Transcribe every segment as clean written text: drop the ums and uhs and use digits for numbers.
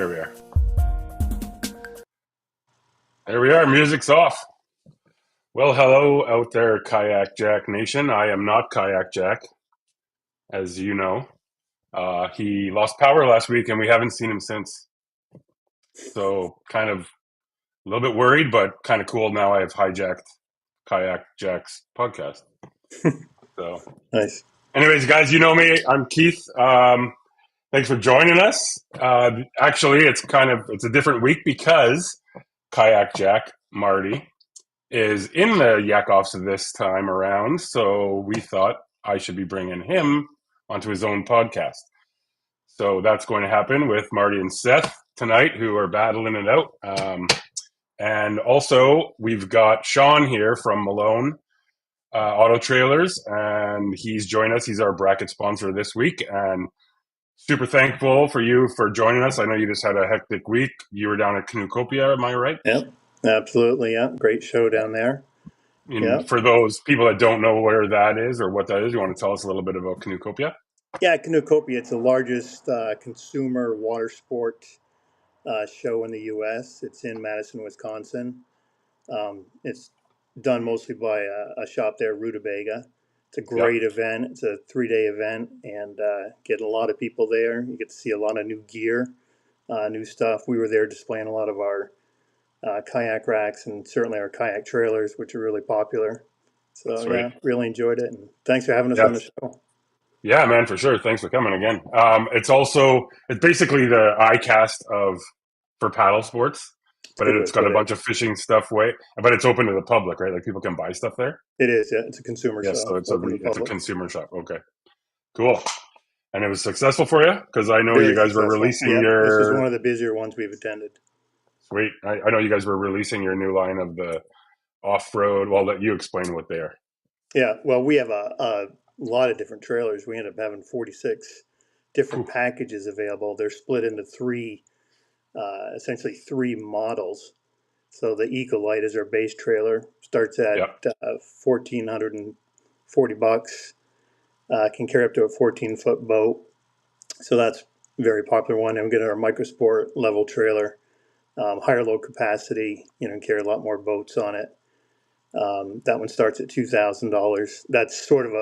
There we are. There we are. Music's off. Well, hello out there, Kayakjak Nation. I am not Kayakjak, as you know. He lost power last week, and we haven't seen him since. So, kind of a little bit worried, but kind of cool. Now I have hijacked Kayakjak's podcast. So, Nice. anyways, guys, you know me. I'm Keith. Thanks for joining us. Actually, it's a different week because Kayakjak Marty is in the Yakoffs this time around, so we thought I should be bringing him onto his own podcast. So that's going to happen with Marty and Seth tonight, who are battling it out. And also, we've got Sean here from Malone Auto Trailers, and he's joined us. He's our bracket sponsor this week, and super thankful for you for joining us. I know you just had a hectic week. You were down at Kayakjak, am I right? Yep, absolutely. Yeah, great show down there. And for those people that don't know where that is or what that is, you want to tell us a little bit about Kayakjak? Yeah, Kayakjak, it's the largest consumer water sport show in the U.S. It's in Madison, Wisconsin. It's done mostly by a shop there, Rutabaga. It's a great event. It's a 3-day event, and get a lot of people there. You get to see a lot of new gear, new stuff. We were there displaying a lot of our kayak racks and certainly our kayak trailers, which are really popular. So Sweet. Yeah, really enjoyed it, and thanks for having us on the show. Yeah, man, for sure. Thanks for coming again. It's basically the ICAST for paddle sports, but it's got a bunch of fishing stuff but it's open to the public, right? Like people can buy stuff there. It is, yeah. It's a consumer show. So it's a consumer shop. Okay, cool. And it was successful for you because I know you guys were releasing your. This is one of the busier ones we've attended. Sweet. I know you guys were releasing your new line of the off-road. Well, let you explain what they are. Yeah, well, we have a lot of different trailers. We end up having 46 different packages available. They're split into essentially three models. So the Ecolite is our base trailer. Starts at $1,440. Can carry up to a 14-foot boat. So that's a very popular one. And we get our Microsport level trailer. Higher load capacity, carry a lot more boats on it. That one starts at $2,000. That's sort of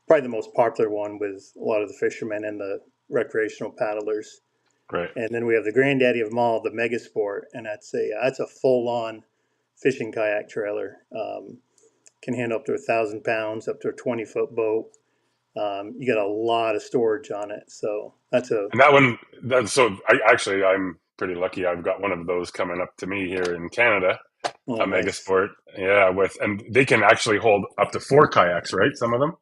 probably the most popular one with a lot of the fishermen and the recreational paddlers. Right. And then we have the granddaddy of them all, the Megasport, and that's a full-on fishing kayak trailer. Can handle up to 1,000 pounds, up to a 20-foot boat. You get a lot of storage on it, so that's a. And that one, I'm pretty lucky. I've got one of those coming up to me here in Canada. A Megasport, and they can actually hold up to 4 kayaks, right? Some of them,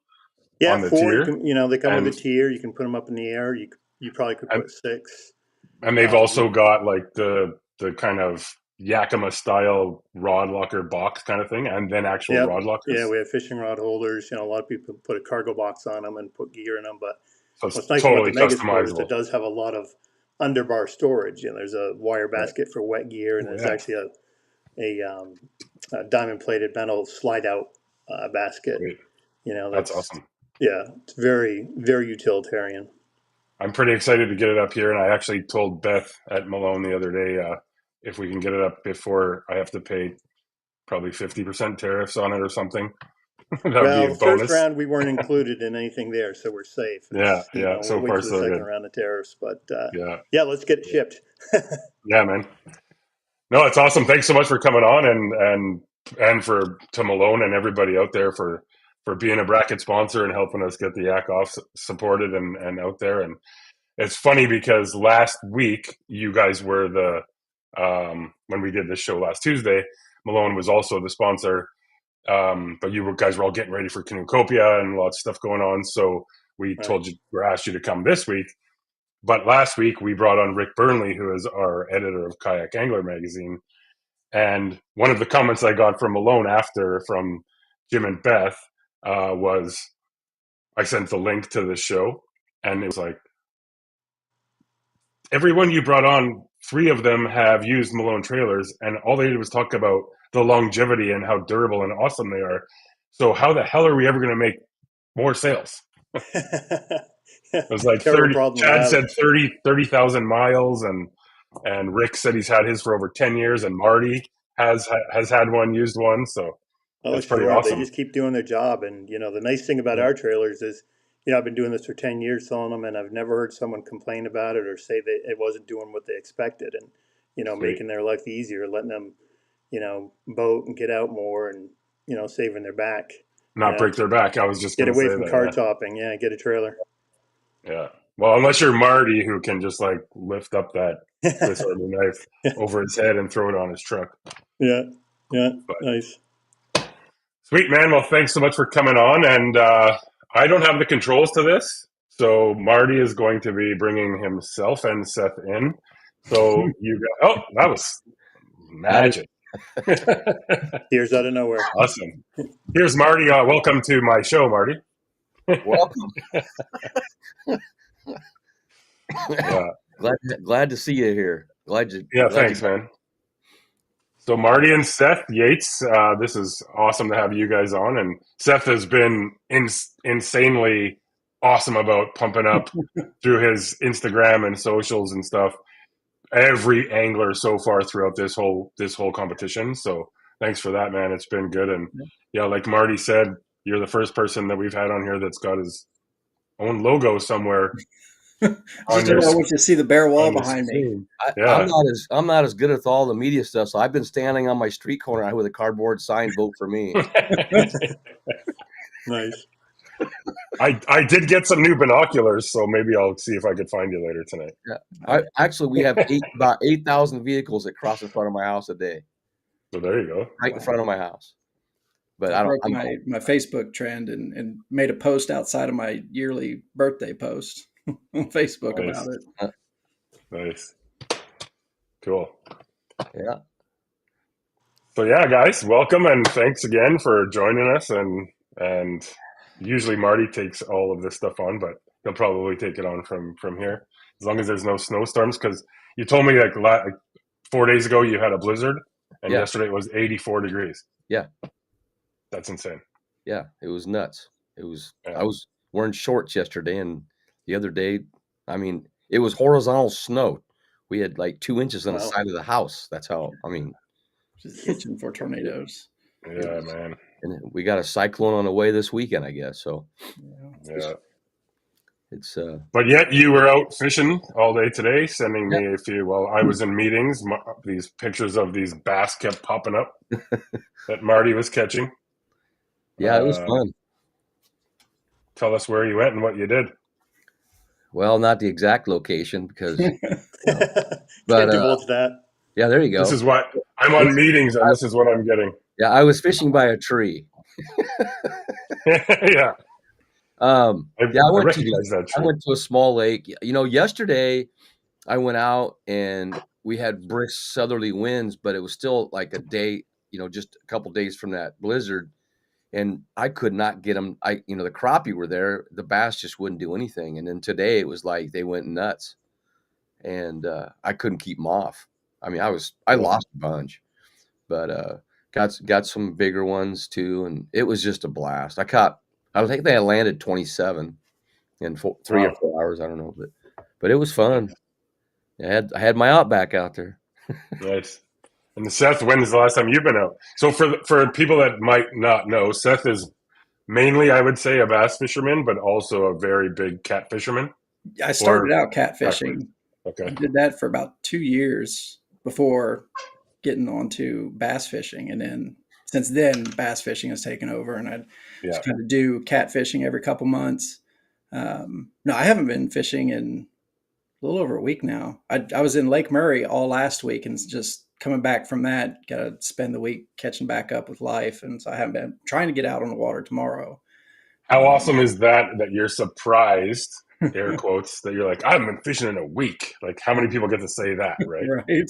on the 4. Tier. They come with a tier. You can put them up in the air. You probably could put 6. And they've also got like the kind of Yakima style rod locker box kind of thing, and then actual rod lockers. Yeah, we have fishing rod holders. A lot of people put a cargo box on them and put gear in them, but what's nice about the Megasport is it does have a lot of underbar storage. There's a wire basket for wet gear, and there's actually a diamond-plated metal slide-out basket. Great. That's awesome. Yeah, it's very, very utilitarian. I'm pretty excited to get it up here, and I actually told Beth at Malone the other day if we can get it up before I have to pay probably 50% tariffs on it or something. That would be a bonus. First round we weren't included in anything there, so we're safe. So far so second good. Round of tariffs, but let's get it shipped. Yeah, man. No, it's awesome. Thanks so much for coming on and to Malone and everybody out there for being a bracket sponsor and helping us get the Yakoff supported and out there. And it's funny because last week you guys were when we did this show last Tuesday, Malone was also the sponsor. But you guys were all getting ready for Kayakjak and lots of stuff going on. So we asked you to come this week. But last week we brought on Rick Burnley, who is our editor of Kayak Angler magazine. And one of the comments I got from Malone from Jim and Beth was, I sent the link to the show, and it was like, everyone you brought on, 3 of them have used Malone trailers, and all they did was talk about the longevity and how durable and awesome they are. So how the hell are we ever going to make more sales? It was like 30. Chad said 30,000 miles, and and Rick said he's had his for over 10 years, and Marty has had one, used one, so Oh, that's pretty sure. They awesome. just keep doing their job. And, the nice thing about our trailers is, I've been doing this for 10 years selling them, and I've never heard someone complain about it or say that it wasn't doing what they expected. And, Sweet. making their life easier, letting them, boat and get out more and, saving their back. Not break their back. I was just Get gonna away say from car that. topping. Yeah, get a trailer. Yeah. Well, unless you're Marty, who can just like lift up that Swiss Yeah, Army knife over his head and throw it on his truck. yeah, But nice. sweet, man. Well, thanks so much for coming on. And I don't have the controls to this, so Marty is going to be bringing himself and Seth in. So you got. Oh, that was magic. Tears out of nowhere. Awesome. Here's Marty. Welcome to my show, Marty. Welcome. Yeah. Glad to see you here. Yeah. Thanks, man. So Marty and Seth Yates, this is awesome to have you guys on. And Seth has been insanely awesome about pumping up through his Instagram and socials and stuff every angler so far throughout this whole competition. So thanks for that, man. It's been good. And yeah, like Marty said, you're the first person that we've had on here that's got his own logo somewhere. Just about what you see the bare wall behind me. Yeah. I'm not as good at all the media stuff, so I've been standing on my street corner with a cardboard sign, "Vote for me." Nice. I did get some new binoculars, so maybe I'll see if I could find you later tonight. Yeah, we have about 8,000 vehicles that cross in front of my house a day. So there you go. Right in front of my house. But I broke my Facebook trend and made a post outside of my yearly birthday post on Facebook about it. Nice. Cool. Yeah. So yeah, guys, welcome and thanks again for joining us. And usually Marty takes all of this stuff on, but he'll probably take it on from here as long as there's no snowstorms. Because you told me like 4 days ago you had a blizzard, and yesterday it was 84 degrees. Yeah. That's insane. Yeah, it was nuts. I was wearing shorts yesterday, and the other day, I mean, it was horizontal snow. We had like 2 inches on the side of the house. That's how, Just itching for tornadoes. Yeah, man. And we got a cyclone on the way this weekend, I guess. So yeah. It's But yet you were out fishing all day today, sending me a few while I was in meetings. These pictures of these bass kept popping up that Marty was catching. Yeah, it was fun. Tell us where you went and what you did. Well, not the exact location because Can't divulge that. Yeah, there you go. This is what I'm on meetings, and this is what I'm getting. Yeah, I was fishing by a tree. Yeah. I went to a small lake. Yesterday I went out and we had brisk southerly winds, but it was still like a day, just a couple days from that blizzard, and I could not get them. The crappie were there, the bass just wouldn't do anything. And then today it was like they went nuts, and I couldn't keep them off. I lost a bunch, but got some bigger ones too, and it was just a blast. I think they had landed 27 in 3 or 4 hours. I don't know, but it was fun. I had my Outback out there. Nice. And Seth, when is the last time you've been out? So for people that might not know, Seth is mainly, I would say, a bass fisherman, but also a very big cat fisherman. I started out catfishing. Okay. I did that for about 2 years before getting onto bass fishing, and then since then, bass fishing has taken over, and I just kind of do catfishing every couple months. No, I haven't been fishing in a little over a week now. I was in Lake Murray all last week, and just coming back from that, got to spend the week catching back up with life, and so I haven't been trying to get out on the water tomorrow. How awesome is that you're surprised, air quotes, that you're like, I haven't been fishing in a week. Like, how many people get to say that, right? Right.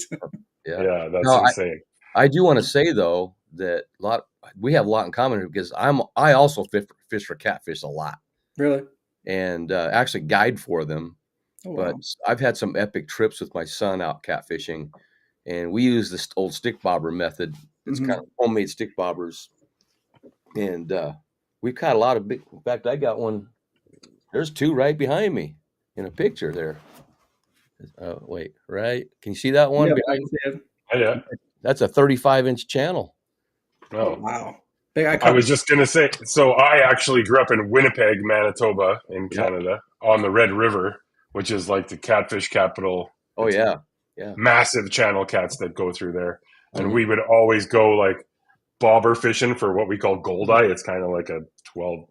Yeah, that's insane. I do want to say though that we have a lot in common because I also fish for catfish a lot. Really? And actually guide for them. Oh, but wow. I've had some epic trips with my son out catfishing, and we use this old stick bobber method. It's kind of homemade stick bobbers, and we've caught a lot of big. In fact, I got one. There's 2 right behind me in a picture there. Wait, right? Can you see that one? Yeah, I behind? can see it. Oh, yeah. That's a 35-inch channel. Oh, wow. I was just going to say, so I actually grew up in Winnipeg, Manitoba in Canada on the Red River, which is like the catfish capital. Oh, it's yeah. Massive channel cats that go through there. And we would always go like bobber fishing for what we call goldeye. It's kind of like a 12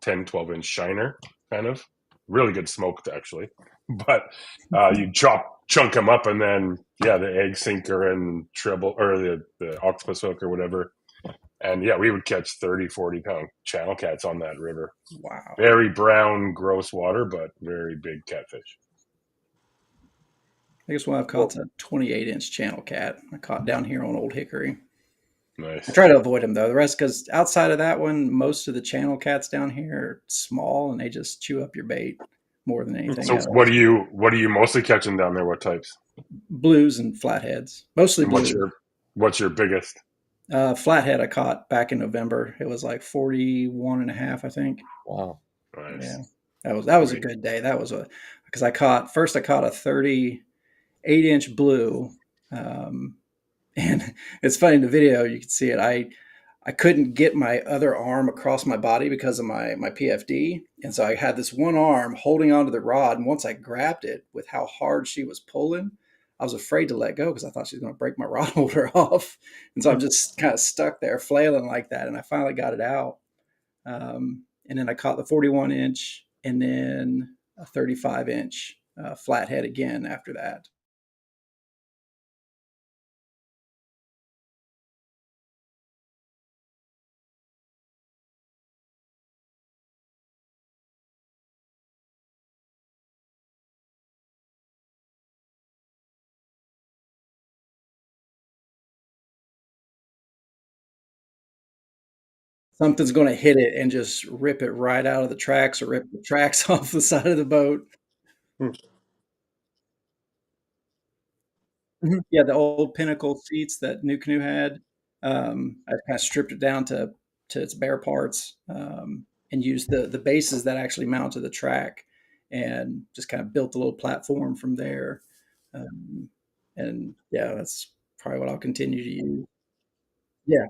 inch shiner, kind of. Really good smoked, actually. But you chunk them up, and then, the egg sinker and treble, or the octopus hook or whatever. And we would catch 30, 40-pound channel cats on that river. Wow. Very brown, gross water, but very big catfish. I guess one I've caught is a 28-inch channel cat. I caught down here on Old Hickory. Nice. I try to avoid them though. The rest, because outside of that one, most of the channel cats down here are small and they just chew up your bait more than anything else. What are you mostly catching down there? What types? Blues and flatheads, mostly And blues. What's your biggest? Flathead I caught back in November. It was like 41 and a half, I think. Wow. Nice. Yeah. That was a good day. That was because I caught a 38-inch blue. And it's funny in the video, you can see it. I couldn't get my other arm across my body because of my PFD. And so I had this one arm holding onto the rod. And once I grabbed it with how hard she was pulling, I was afraid to let go because I thought she was going to break my rod holder off. And so I'm just kind of stuck there flailing like that. And I finally got it out. And then I caught the 41-inch and then a 35-inch flathead again after that. Something's going to hit it and just rip it right out of the tracks or rip the tracks off the side of the boat. Yeah, the old Pinnacle seats that New Canoe had. I kind of stripped it down to its bare parts and used the bases that actually mount to the track and just kind of built a little platform from there. And yeah, that's probably what I'll continue to use. Yeah.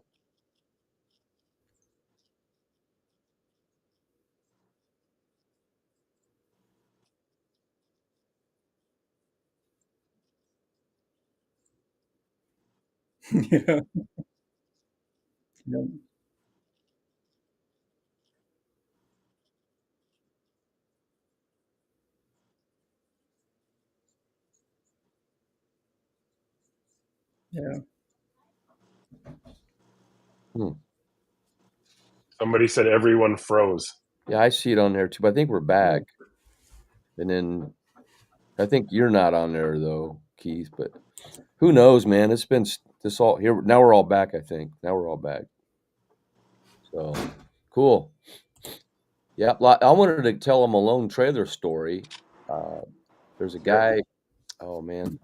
Yeah. Yeah. Yeah. Somebody said everyone froze. Yeah, I see it on there too, but I think we're back. And then I think you're not on there though, Keith, but who knows, man? It's been this all here. Now we're all back, I think. Now we're all back. So cool. Yeah, I wanted to tell a Malone trailer story. There's a guy. Oh man,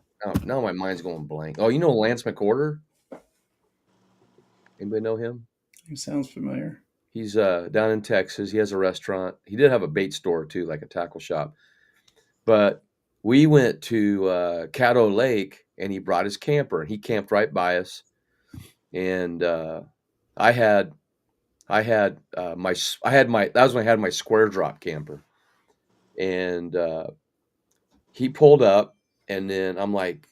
now my mind's going blank. Oh, you know Lance McWhorter? Anybody know him? It sounds familiar. He's down in Texas. He has a restaurant. He did have a bait store too, like a tackle shop. But we went to Caddo Lake, and he brought his camper, and he camped right by us. And I had that was when I had my square drop camper, and he pulled up, and then I'm like,